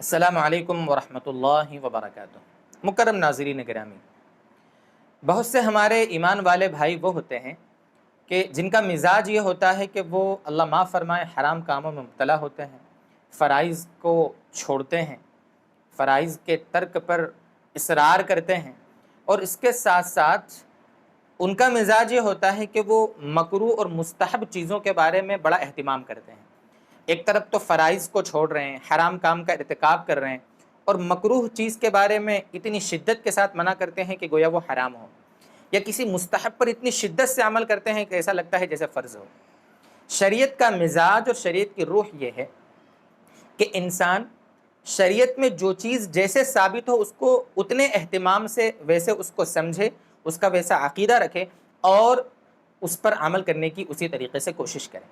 السلام علیکم ورحمۃ اللہ وبرکاتہ۔ مکرم ناظرین گرامی، بہت سے ہمارے ایمان والے بھائی وہ ہوتے ہیں کہ جن کا مزاج یہ ہوتا ہے کہ وہ اللہ معاف فرمائے حرام کاموں میں مبتلا ہوتے ہیں، فرائض کو چھوڑتے ہیں، فرائض کے ترک پر اصرار کرتے ہیں، اور اس کے ساتھ ساتھ ان کا مزاج یہ ہوتا ہے کہ وہ مکروہ اور مستحب چیزوں کے بارے میں بڑا اہتمام کرتے ہیں۔ ایک طرف تو فرائض کو چھوڑ رہے ہیں، حرام کام کا ارتکاب کر رہے ہیں، اور مکروہ چیز کے بارے میں اتنی شدت کے ساتھ منع کرتے ہیں کہ گویا وہ حرام ہو، یا کسی مستحب پر اتنی شدت سے عمل کرتے ہیں کہ ایسا لگتا ہے جیسے فرض ہو۔ شریعت کا مزاج اور شریعت کی روح یہ ہے کہ انسان شریعت میں جو چیز جیسے ثابت ہو اس کو اتنے اہتمام سے ویسے اس کو سمجھے، اس کا ویسا عقیدہ رکھے اور اس پر عمل کرنے کی اسی طریقے سے کوشش کرے۔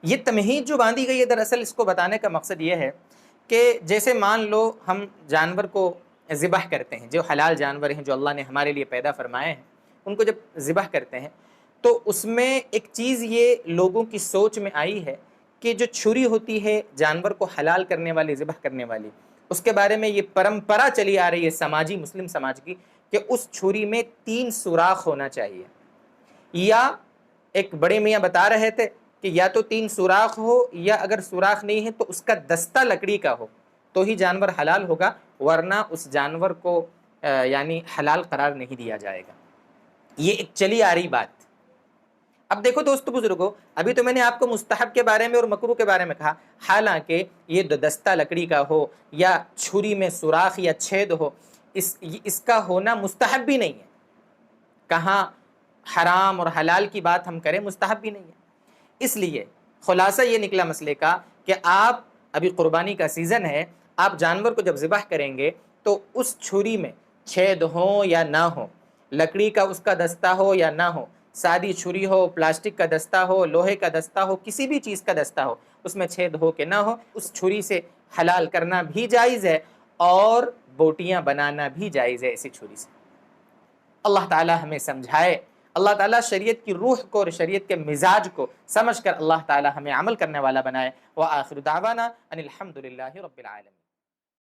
یہ تمہید جو باندھی گئی ہے، دراصل اس کو بتانے کا مقصد یہ ہے کہ جیسے مان لو ہم جانور کو ذبح کرتے ہیں، جو حلال جانور ہیں جو اللہ نے ہمارے لیے پیدا فرمائے ہیں، ان کو جب ذبح کرتے ہیں تو اس میں ایک چیز یہ لوگوں کی سوچ میں آئی ہے کہ جو چھری ہوتی ہے جانور کو حلال کرنے والی، ذبح کرنے والی، اس کے بارے میں یہ پرمپرا چلی آ رہی ہے سماجی، مسلم سماج کی، کہ اس چھری میں 3 سوراخ ہونا چاہیے، یا ایک بڑے میاں بتا رہے تھے کہ یا تو 3 سوراخ ہو، یا اگر سوراخ نہیں ہے تو اس کا دستہ لکڑی کا ہو تو ہی جانور حلال ہوگا، ورنہ اس جانور کو یعنی حلال قرار نہیں دیا جائے گا۔ یہ ایک چلی آ رہی بات۔ اب دیکھو دوستو بزرگو، ابھی تو میں نے آپ کو مستحب کے بارے میں اور مکروہ کے بارے میں کہا، حالانکہ یہ دستہ لکڑی کا ہو یا چھری میں سوراخ یا چھید ہو، اس کا ہونا مستحب بھی نہیں ہے۔ کہاں حرام اور حلال کی بات ہم کریں، مستحب بھی نہیں ہے۔ اس لیے خلاصہ یہ نکلا مسئلے کا کہ آپ ابھی قربانی کا سیزن ہے، آپ جانور کو جب ذبح کریں گے تو اس چھری میں چھید ہو یا نہ ہو، لکڑی کا اس کا دستہ ہو یا نہ ہو، سادی چھری ہو، پلاسٹک کا دستہ ہو، لوہے کا دستہ ہو، کسی بھی چیز کا دستہ ہو، اس میں چھید ہو کہ نہ ہو، اس چھری سے حلال کرنا بھی جائز ہے اور بوٹیاں بنانا بھی جائز ہے اسی چھری سے۔ اللہ تعالی ہمیں سمجھائے، اللہ تعالیٰ شریعت کی روح کو اور شریعت کے مزاج کو سمجھ کر اللہ تعالیٰ ہمیں عمل کرنے والا بنائے۔ وآخر دعوانا ان الحمد للہ رب العالمین۔